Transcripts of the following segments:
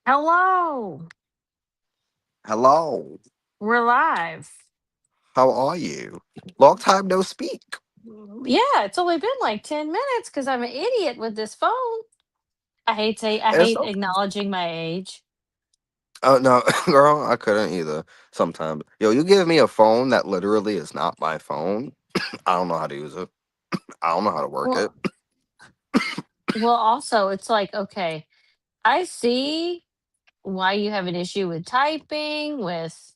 Hello. Hello. We're live. How are you? Long time no speak. Yeah, it's only been like 10 minutes because I'm an idiot with this phone. I It's hate okay. acknowledging my age. Oh no, girl, I couldn't either. Sometimes, yo, you give me a phone that literally is not my phone. I don't know how to use it. I don't know how to work it. Well, also it's like, okay, I see why you have an issue with typing, with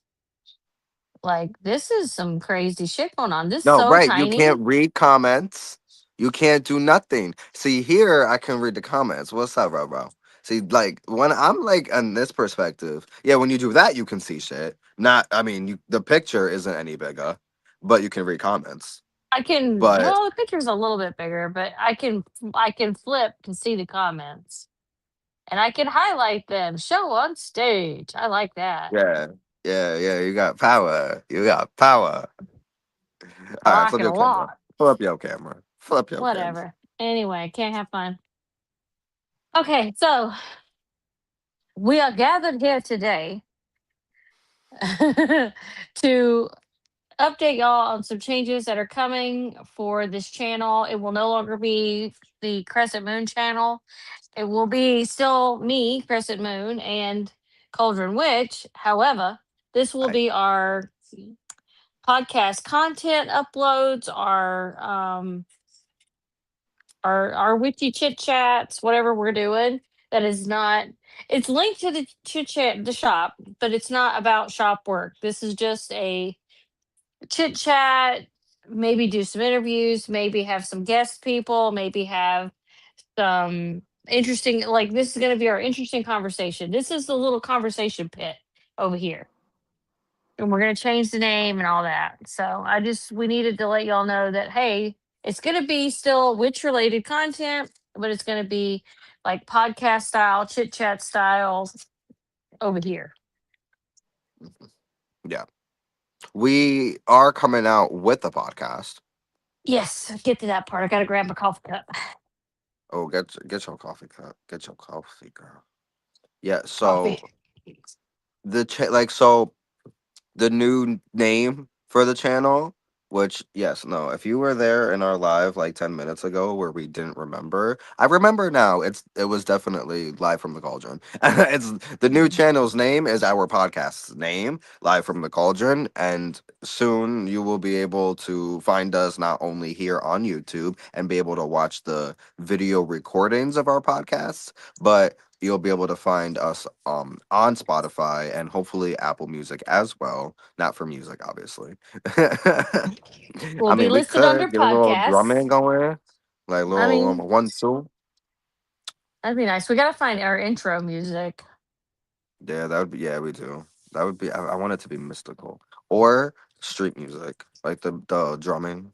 like this is some crazy shit going on. This is No, so right? You tiny. can't read comments. You can't do nothing. See, here I can read the comments. What's up, bro? See, like when I'm like in this perspective, yeah. When you do that, you can see shit. Not, I mean, the picture isn't any bigger, but you can read comments. I can But well, the picture's a little bit bigger, but I can flip to see the comments. And I can highlight them, show on stage. I like that. yeah, yeah, you got power. You got power. I All right, like flip it a your camera. lot. Flip your camera. Flip your camera. Whatever. Anyway, can't have fun. Okay, so we are gathered here today to update y'all on some changes that are coming for this channel. It will no longer be the Crescent Moon channel. It will be still me, Crescent Moon, and Cauldron Witch. However, this will I be our podcast content uploads, our witchy chit chats, whatever we're doing. That is not. It's linked to the chit chat, the shop, but it's not about shop work. This is just a chit chat. Maybe do some interviews. Maybe have some guest people. Maybe have some interesting. Like this is going to be our interesting conversation. This is the little conversation pit over here, and we're gonna change the name and all that. So we needed to let y'all know that hey, it's gonna be still witch related content, but it's gonna be like podcast style, chit chat style over here. yeah. We are coming out with a podcast. Yes, get to that part. I gotta grab my coffee cup. Oh, get your coffee cup. Get your coffee, girl. Yeah. Coffee. So so the new name for the channel, which yes, no, if you were there in our live like 10 minutes ago where we didn't remember, I remember now. It was definitely Live from the Cauldron. It's the new channel's name is our podcast's name, Live from the Cauldron, and soon you will be able to find us not only here on YouTube and be able to watch the video recordings of our podcasts, but you'll be able to find us on Spotify and hopefully Apple Music as well. Not for music, obviously. Will I be mean, we listed under could get a little drumming podcasts. going, like I little mean, 1 2. that'd be nice. We gotta find our intro music. Yeah, that would be. Yeah, we do. That would be. I want it to be mystical or street music, like the drumming,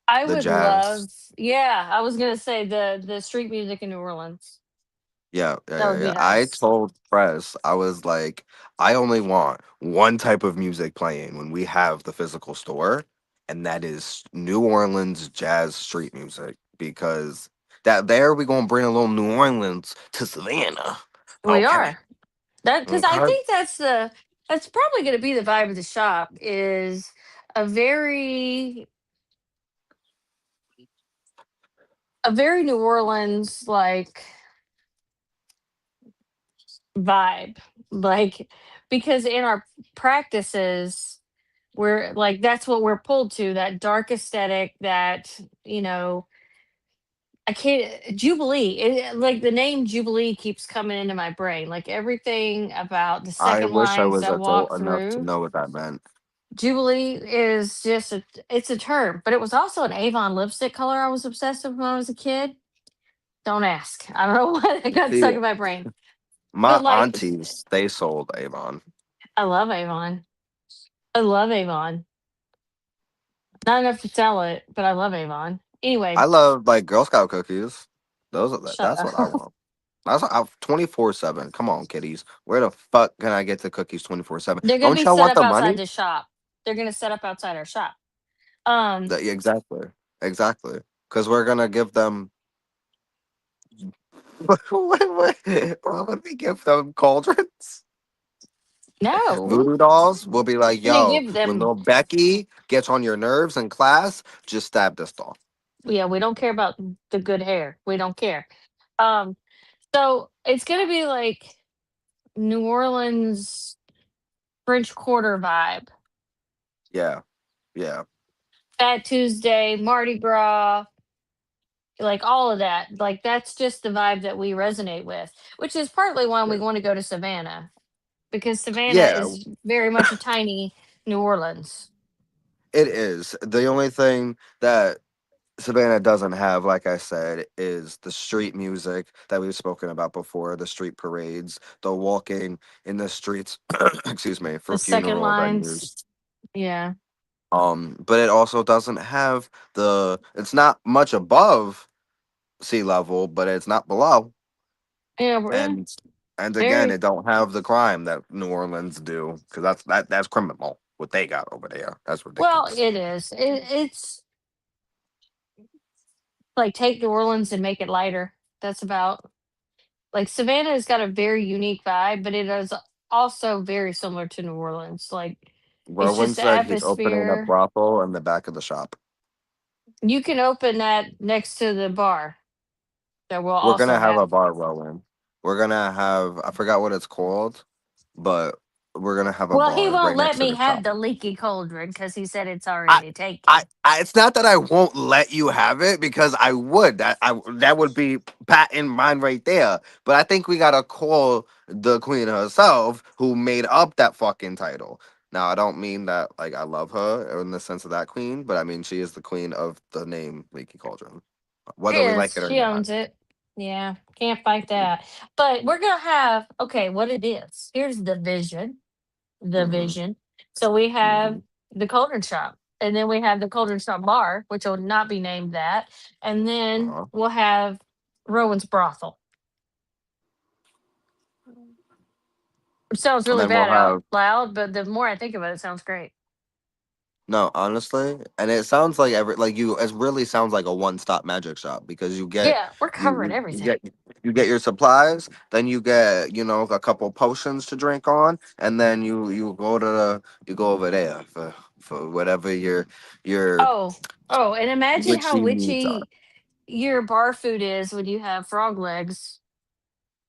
I the would love, jazz. yeah, I was gonna say the street music in New Orleans. Yeah, yeah, That yeah, would be yeah. I nice. told Press, I was like, I only want one type of music playing when we have the physical store, and that is New Orleans jazz street music. Because that there we gonna bring a little New Orleans to Savannah. We Okay. are. That because I Okay. think that's probably going to be the vibe of the shop is a very New Orleans like vibe, like because in our practices we're like that's what we're pulled to, that dark aesthetic, that you know I can't Jubilee like the name Jubilee keeps coming into my brain, like everything about the I second wish I lines was I adult walk enough to through. know what that meant. Jubilee is just it's a term, but it was also an Avon lipstick color I was obsessed with when I was a kid. Don't ask. I don't know why it got See, stuck in my brain. my But like aunties, they sold Avon. I love Avon. I love Avon. Not enough to sell it, but I love Avon. I Anyway, love like Girl Scout cookies. shut That's what I up. want. That's 24/7. Come on, kiddies. Where the fuck can I get the cookies 24/7? They're gonna Don't be y'all set want up the outside money? the shop. They're gonna set up outside our shop. Um Yeah, exactly, exactly. Because we're gonna give them what would we give them? Cauldrons? No, Voodoo dolls? We'll be like, we yo, give when them. little Becky gets on your nerves in class, just stab this doll. Yeah, we don't care about the good hair. We don't care. Um, so it's gonna be like New Orleans French Quarter vibe. Yeah, yeah, Fat Tuesday, Mardi Gras, like all of that. Like that's just the vibe that we resonate with, which is partly why yeah. we want to go to Savannah because Savannah Yeah, is very much a tiny New Orleans. it is. The only thing that Savannah doesn't have, like I said, is the street music that we've spoken about before, the street parades, the walking in the streets, excuse me, The for second funeral lines, venues. yeah, But it also doesn't have it's not much above sea level, but it's not below. yeah, And again, very it don't have the crime that New Orleans do, because that's criminal what they got over there. That's well. ridiculous. It is. It's like take New Orleans and make it lighter. That's about like Savannah has got a very unique vibe, but it is also very similar to New Orleans. Like it's Rowan just the said he's opening a atmosphere. brothel in the back of the shop. You can open that next to the bar that we'll We're also gonna have have. a bar rolling. We're gonna have I forgot what it's called, but we're gonna have a Well, he bar won't right let next to me the have shop. the leaky cauldron because he said it's I, already taken. it's not that I won't let you have it because I would. That would be pat in mind right there. But I think we gotta call the queen herself who made up that fucking title. Now I don't mean that like I love her in the sense of that queen, but I mean she is the queen of the name Leaky Cauldron, She whether we like is. it or She not. owns it. Yeah, can't fight that. But we're gonna have okay. What it is? Here's the vision. The Hmm. vision. So we have Hmm. the Cauldron Shop, and then we have the Cauldron Shop Bar, which will not be named that, and then Uh-huh. we'll have Rowan's Brothel. It sounds And really then we'll bad out have loud, but the more I think about it, it sounds great. no, honestly, and it sounds like every like you. It really sounds like a one-stop magic shop because you get Yeah, we're you covering you everything. get you get your supplies, then you get a couple potions to drink on, and then you go to you go over there for whatever your Oh, oh, and imagine how witchy needs are. witchy your bar food is when you have frog legs.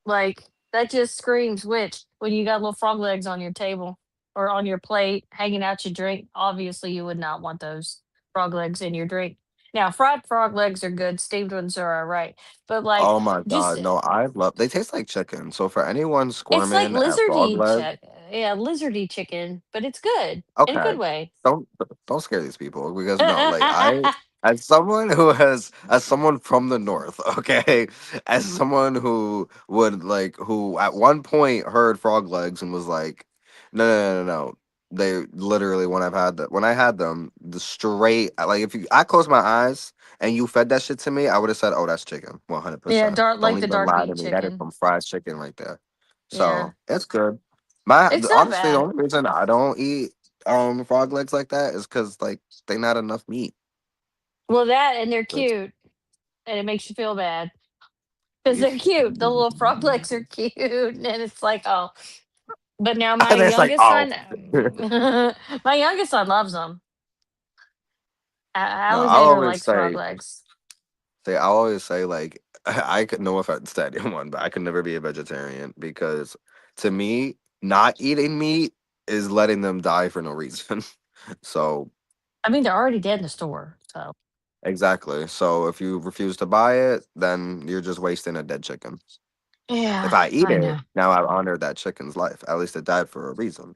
Like that just screams witch when you got little frog legs on your table or on your plate hanging out your drink. Obviously, you would not want those frog legs in your drink. Now, fried frog legs are good, steamed ones are all right. But like Oh my just god, no! I love they taste like chicken. So for anyone it's like squirming at frog lizardy legs. yeah, lizardy chicken, but it's good in a Okay. good way. Don't don't scare these people because no, like as someone who has as someone from the north, okay, as someone who would like who at one point heard frog legs and was like, no, no, no, no, no. They literally when I had them, the straight like if you I closed my eyes and you fed that shit to me, I would have said, oh, that's chicken, 100%. Yeah, dark Don't like the even dark lie to meat me. That is chicken. some fried chicken right there. Yeah. So it's good. My It's not honestly, the bad. only reason I don't eat frog legs like that is because like they not enough meat. Well, that and they're That's- cute and it makes you feel bad. 'Cause they're cute. The little frog legs are cute, and it's like, "Oh." But now my and it's like, youngest oh son my youngest son loves them. no, I'll Alexander always likes frog say legs. I'll always say like I could no offense to anyone, but I could never be a vegetarian because to me, not eating meat is letting them die for no reason. So I mean, they're already dead in the store, so exactly. So if you refuse to buy it, then you're just wasting a dead chicken. If yeah, I eat I it, know. now I've honored that chicken's life. At least it died for a reason.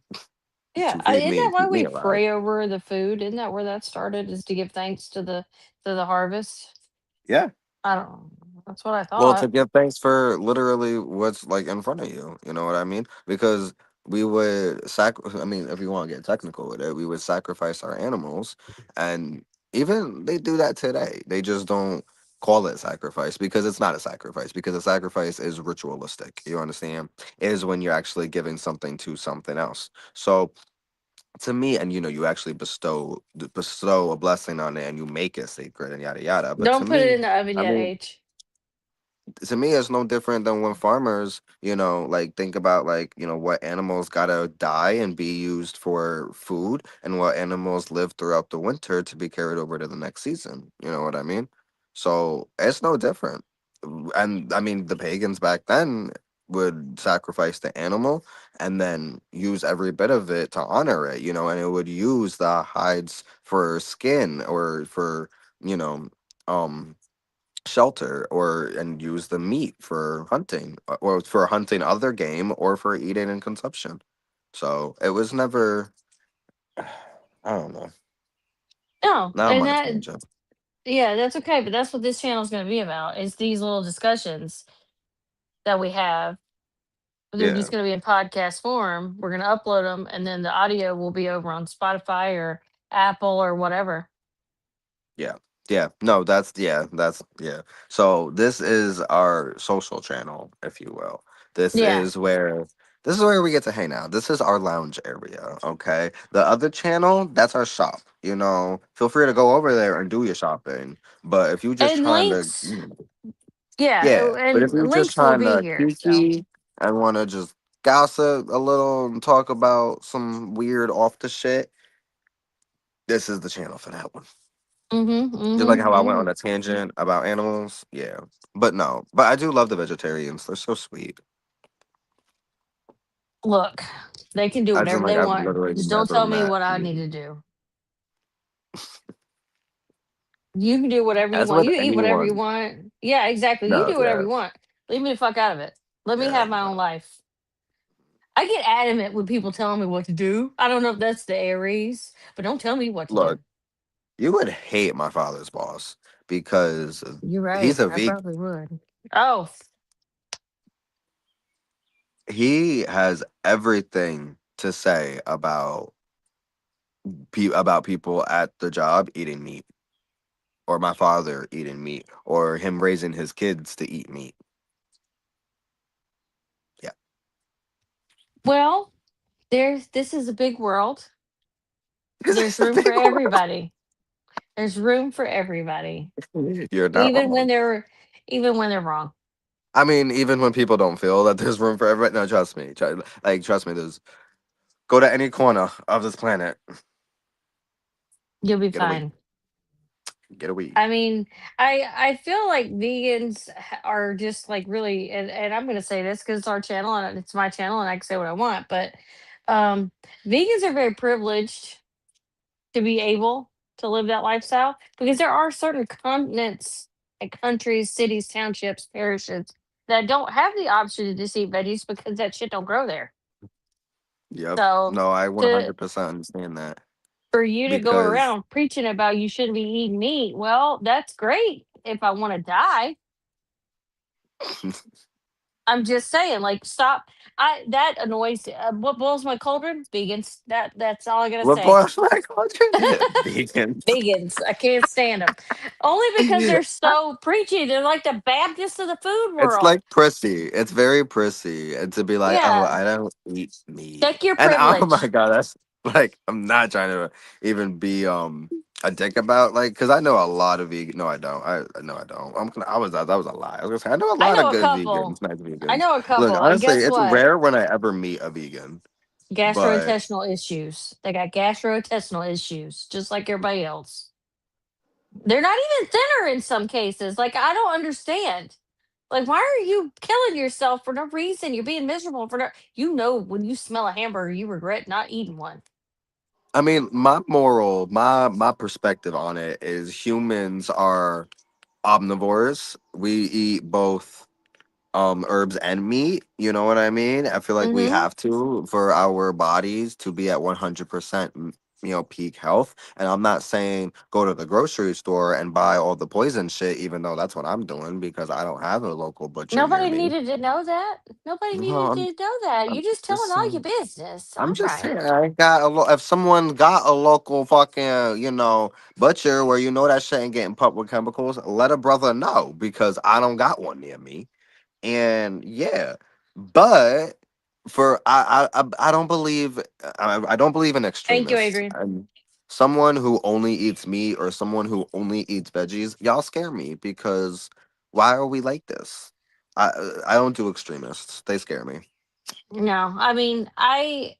Yeah, To feed isn't me that and why keep we me alive. pray over the food? Isn't that where that started, is to give thanks to the harvest? Yeah. I don't that's what I Well, to thought. give thanks for literally what's like in front of you. You know what I mean? Because we would I mean, if you want to get technical with it, we would sacrifice our animals, and even they do that today. They just don't call it sacrifice because it's not a sacrifice because a sacrifice is ritualistic. You understand? It is when you're actually giving something to something else. So to me, and you actually bestow a blessing on it and you make it sacred and yada yada. But to Don't put it me, in the oven I yet, mean, H. to me it's no different than when farmers, like think about like, what animals gotta die and be used for food and what animals live throughout the winter to be carried over to the next season. You know what I mean? So it's no different. And I mean the pagans back then would sacrifice the animal and then use every bit of it to honor it, and it would use the hides for skin or for, you know, um shelter, or and use the meat for hunting, or for hunting other game or for eating and consumption. So it was never, I don't know. No, Now I'm and on a that tangent. yeah, that's okay. But that's what this channel is going to be about. Is these little discussions that we have. They're Yeah. just going to be in podcast form. We're going to upload them, and then the audio will be over on Spotify or Apple or whatever. Yeah. Yeah. No, that's. So this is our social channel, if you will. This Yeah, is where this is where we get to hang out. This is our lounge area, okay? The other channel, that's our shop. Feel free to go over there and do your shopping. But if you just and trying to, links. Yeah, yeah. But if and you're just links will trying be to here. So. kiki and want to just gossip a little and talk about some weird off the shit, this is the channel for that one. Mm-hmm. Just like Mm-hmm. how I went Mm-hmm. on a tangent about animals. Yeah. But no. But I do love the vegetarians. They're so sweet. Look, they can do I just whatever like they I've want. literally Just don't never tell me met what I need vegan. to do. You can do whatever you As want. with You eat whatever you anyone. want. Yeah, exactly. You No, do whatever yeah. you want. Leave me the fuck out of it. Let me Yeah. have my own No. life. I get adamant with people telling me what to do. I don't know if that's the Aries, but don't tell me what to Look, do. you would hate my father's boss because You're he's right. a I vegan. probably would. Oh, He has everything to say about people at the job eating meat, or my father eating meat, or him raising his kids to eat meat. Yeah. well, this is a big world. This There's is a room for big everybody. There's room for everybody. one. You're not Even when wrong. they're even when they're wrong. I mean, even when people don't feel that there's room for everybody, no, trust me. Trust me. There's go to any corner of this planet, You'll be get a weed, fine. get a weed. I mean, I feel like vegans are just like really, and I'm gonna say this because it's our channel and it's my channel and I can say what I want, but um, vegans are very privileged to be able to live that lifestyle because there are certain continents, like countries, cities, townships, parishes that don't have the option to just eat veggies because that shit don't grow there. Yep. So No, I to 100% understand that for you to go because around preaching about you shouldn't be eating meat, well, that's great if I want to die. I'm just saying, like, stop. I that annoys. What boils my cauldron? Vegans. That's all I gotta what say. boys like culture? Vegan. Vegans. I can't stand them. Only because they're so preachy. They're like the Baptists of the food It's like world. prissy. It's very prissy, and to be like, oh, Yeah. I don't eat meat, Check your and oh my privilege. god, that's like I'm not trying to even be a dick about like because I know a lot of vegan. No, I don't. I no, I don't. I was that was a lie. I was gonna say I know a I lot of know a good vegans, couple. nice I vegans. know a Look, couple. And honestly, guess it's what? rare when I ever meet a vegan, but Gastrointestinal issues. They got gastrointestinal issues, just like everybody else. They're not even thinner in some cases. Like, I don't understand. Like, why are you killing yourself for no reason? You're being miserable for no. You know, when you smell a hamburger, you regret not eating one. I mean, my perspective on it is humans are omnivores. We eat both herbs and meat. You know what I mean? I feel like we Mm-hmm. have to for our bodies to be at 100% peak health. And I'm not saying go to the grocery store and buy all the poison shit, even though that's what I'm doing because I don't have a local butcher near Nobody me. needed to know that. Nobody No, needed to know that. I'm You're just just telling all your saying. business. I'm All just saying, right. I got if someone got a local fucking, butcher where that shit ain't getting pumped with chemicals, let a brother know because I don't got one near me. And yeah, but for I don't believe I don't believe in Thank you, extremists. Adrian. And someone who only eats meat or someone who only eats veggies, y'all scare me because why are we like this? I don't do extremists. They scare me. No, I mean, I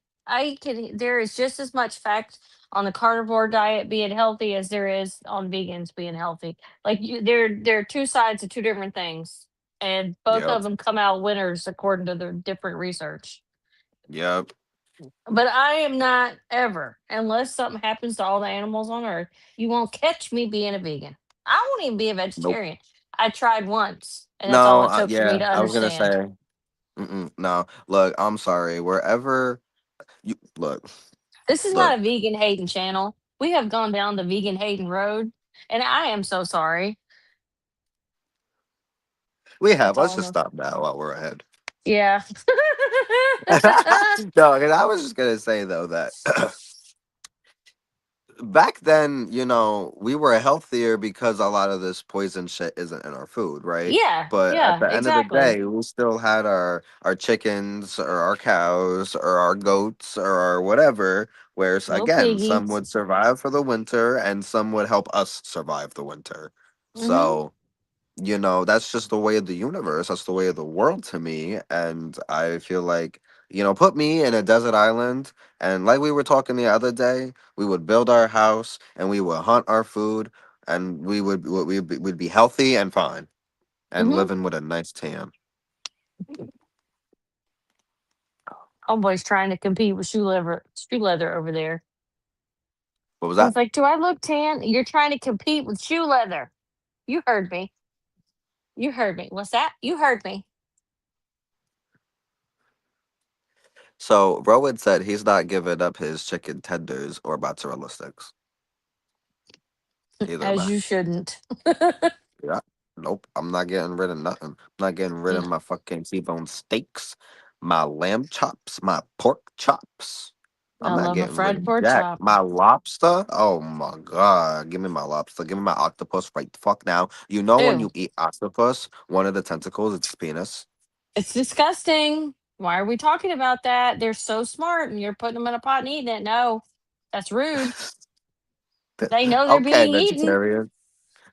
can. There is just as much fact on the carnivore diet being healthy as there is on vegans being healthy. Like they're two sides of two different things, and both Yep. of them come out winners according to their different research. Yep. But I am not ever, unless something happens to all the animals on Earth, you won't catch me being a vegan. I won't even be a Nope. vegetarian. I tried once, and that's all No. it took for me Yeah. to I was gonna understand. say. No. Look. I'm sorry. Wherever you look. This is not Look. a vegan hating channel. We have gone down the vegan hating road, and I am so sorry. We have. That's Let's all I'm just gonna. stop now while we're ahead. Yeah. No, 'cause I was just gonna say though that back then, we were healthier because a lot of this poison shit isn't in our food, right? Yeah. But at Yeah. the end of the Exactly. day, we still had our chickens or our cows or our goats or our whatever. Where Little again, some piggies. would survive for the winter and some would help us survive the winter. Mm-hmm. So that's just the way of the universe. That's the way of the world to me. And I feel like, put me in a desert island. And like we were talking the other day, we would build our house and we would hunt our food and we'd be healthy and fine and Mm-hmm. living with a nice tan. Homeboy's trying to compete with shoe leather over there. What was I that? was like, "Do I look tan? You're trying to compete with shoe leather." You heard me. You heard me. What's that? You heard me. So Rowan said he's not giving up his chicken tenders or mozzarella sticks. Either am As I. you shouldn't. Yeah. Nope. I'm not getting rid of nothing. I'm not getting rid of No, my fucking T-bone steaks, my lamb chops, my pork chops. I'm I not love a getting rid fried of pork jack. chop. My lobster. Oh my god. Give me my lobster. Give me my octopus right the fuck now. You know when Ew. you eat octopus, one of the tentacles, it's penis. It's disgusting. Why are we talking about that? They're so smart and you're putting them in a pot and eating it. No, that's rude. They know they're Okay, being eaten. vegetarian.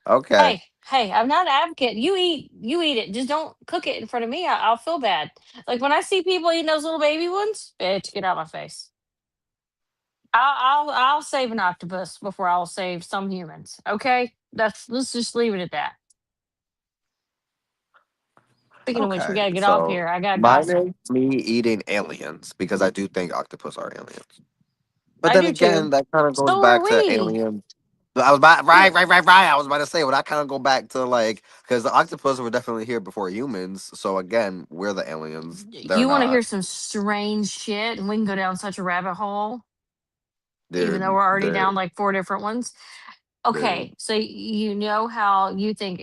Okay. Hey, I'm not an advocate. You eat it. Just don't cook it in front of me. I'll feel bad. Like when I see people eating those little baby ones, bitch, get out my face. I'll save an octopus before I'll save some humans. Okay, let's just leave it at that. Speaking of which, we Okay. gotta get off So here. I got mine gossip. is me eating aliens because I do think octopus are aliens. But I then do too. again, that kind of goes So are back to we. Alien. I was about We right. I was about to say, well, that kind of go back to like because the octopus were definitely here before humans. So again, we're the aliens. They're You want to hear not. some strange shit, and we can go down such a rabbit hole, even though Dude, we're already down dude, like four different ones. dude. Okay, so you know how you think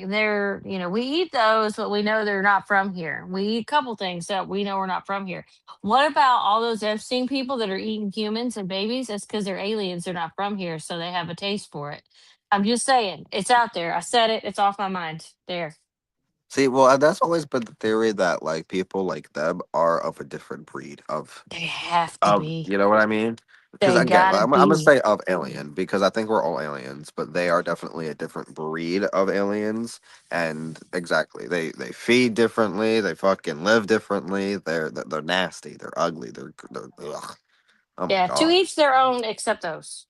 we eat those, but we know they're not from here. We eat a couple things that we know we're not from here. What about all those Epstein people that are eating humans and babies? That's because they're aliens. They're not from here, so they have a taste for it. I'm just saying, it's out there. I said it. It's off my mind. There, See, well, that's always been the theory that like people like them are of a different breed they have to of be. you know what I mean? Because They again, gotta I'm gonna be. say of alien because I think we're all aliens, but they are definitely a different breed of aliens. And exactly, they feed differently, they fucking live differently. They're nasty, they're ugly, they're ugh. Oh my Yeah, to god, each their own, except those.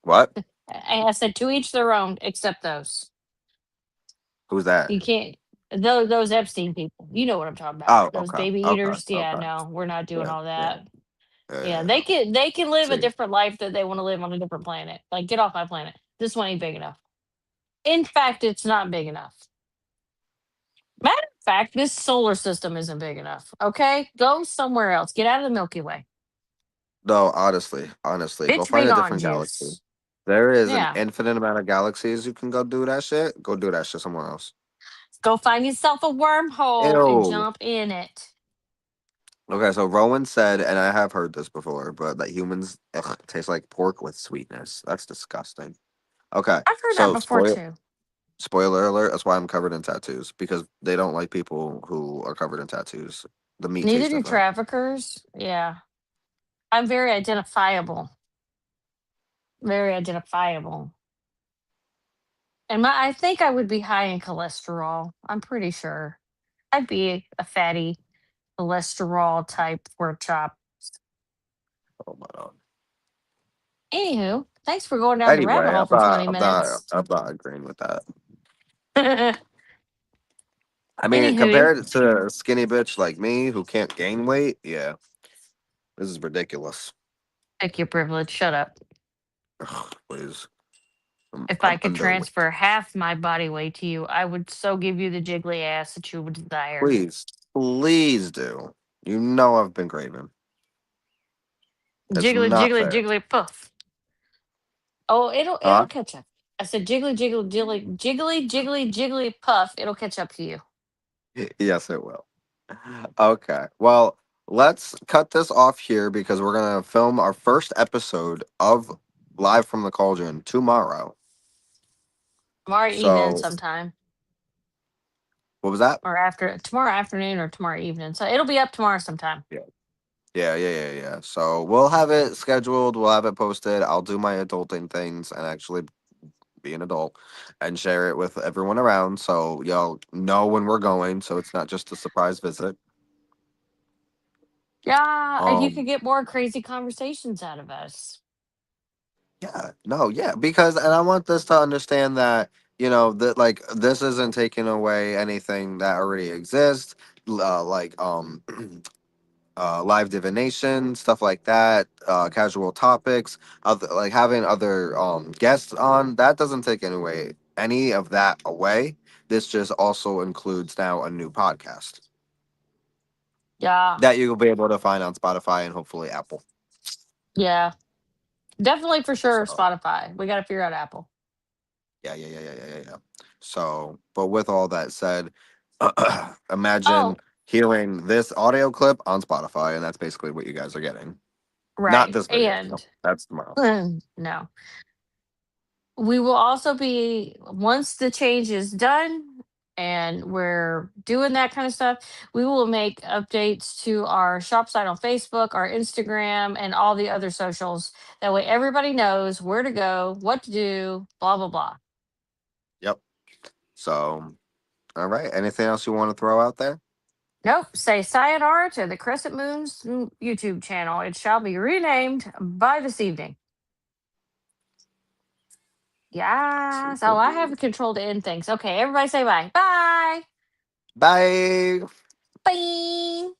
what? I said to each their own, except those. Who's that? You can't. Those Epstein people. You know what I'm talking about. Oh, Those okay, baby okay, eaters. Yeah, okay, no, we're not doing yeah, all yeah, that. yeah, Yeah, yeah. they can live a See, different life that they want to live on a different planet. Like, get off my planet. This one ain't big enough. In fact, it's not big enough. Matter of fact, this solar system isn't big enough. Okay, go somewhere else. Get out of the Milky Way. no, honestly, go Bitch, find bring a on different galaxy. juice. There is an Yeah, infinite amount of galaxies you can go do that shit. Go do that shit somewhere else. go find yourself a wormhole and Ew. jump in it. Okay, so Rowan said, and I have heard this before, but that humans taste like pork with sweetness. That's disgusting. Okay, I've heard that so before too. spoiler alert. That's why I'm covered in tattoos because they don't like people who are covered in tattoos. The meat Neither tastes do different. traffickers. Yeah, I'm very identifiable. Very identifiable. And I think I would be high in cholesterol. I'm pretty sure. I'd be a fatty cholesterol type pork chop. Oh my god. Anywho, thanks for going down the rabbit Anyway, hole for 20 minutes. I'm not agreeing with that. I mean, Anywho, compared to a skinny bitch like me who can't gain weight, yeah, this is ridiculous. pick your privilege. Shut up. Ugh, please, If I I'm could underweight. transfer half my body weight to you, I would so give you the jiggly ass that you would desire. Please, please do. You know I've been craving. It's Jiggly, not jiggly, fair. jiggly, puff. Oh, it'll Huh? catch up. I said jiggly, jiggly, jiggly, jiggly, jiggly, jiggly, puff. It'll catch up to you. Yes, it will. Okay. Well, let's cut this off here because we're gonna film our first episode of Live from the Cauldron tomorrow. Tomorrow evening, So, sometime, what was that? or after tomorrow afternoon or tomorrow evening. So it'll be up tomorrow sometime. Yeah. Yeah. So we'll have it scheduled. We'll have it posted. I'll do my adulting things and actually be an adult and share it with everyone around so y'all know when we're going. So it's not just a surprise visit. Yeah, and you could Um, get more crazy conversations out of us. yeah, no, yeah, because and I want this to understand that that like this isn't taking away anything that already exists, like live divination stuff like that, casual topics, other like having other guests on that doesn't take any of that away. This just also includes now a new podcast Yeah, that you'll be able to find on Spotify and hopefully Apple. yeah, definitely for sure. So. Spotify. We got to figure out Apple. Yeah. So, but with all that said, imagine Oh, hearing this audio clip on Spotify, and that's basically what you guys are getting. Not right. this video. No, And that's tomorrow. no, we will also be once the change is done and we're doing that kind of stuff. We will make updates to our shop site on Facebook, our Instagram, and all the other socials. That way, everybody knows where to go, what to do, blah blah blah. Yep. So, all right. Anything else you want to throw out there? Nope. Say sayonara to the Crescent Moon's YouTube channel. It shall be renamed by this evening. Yeah. So I have the control to end things. Okay, everybody say bye. Bye. Bye. Bye.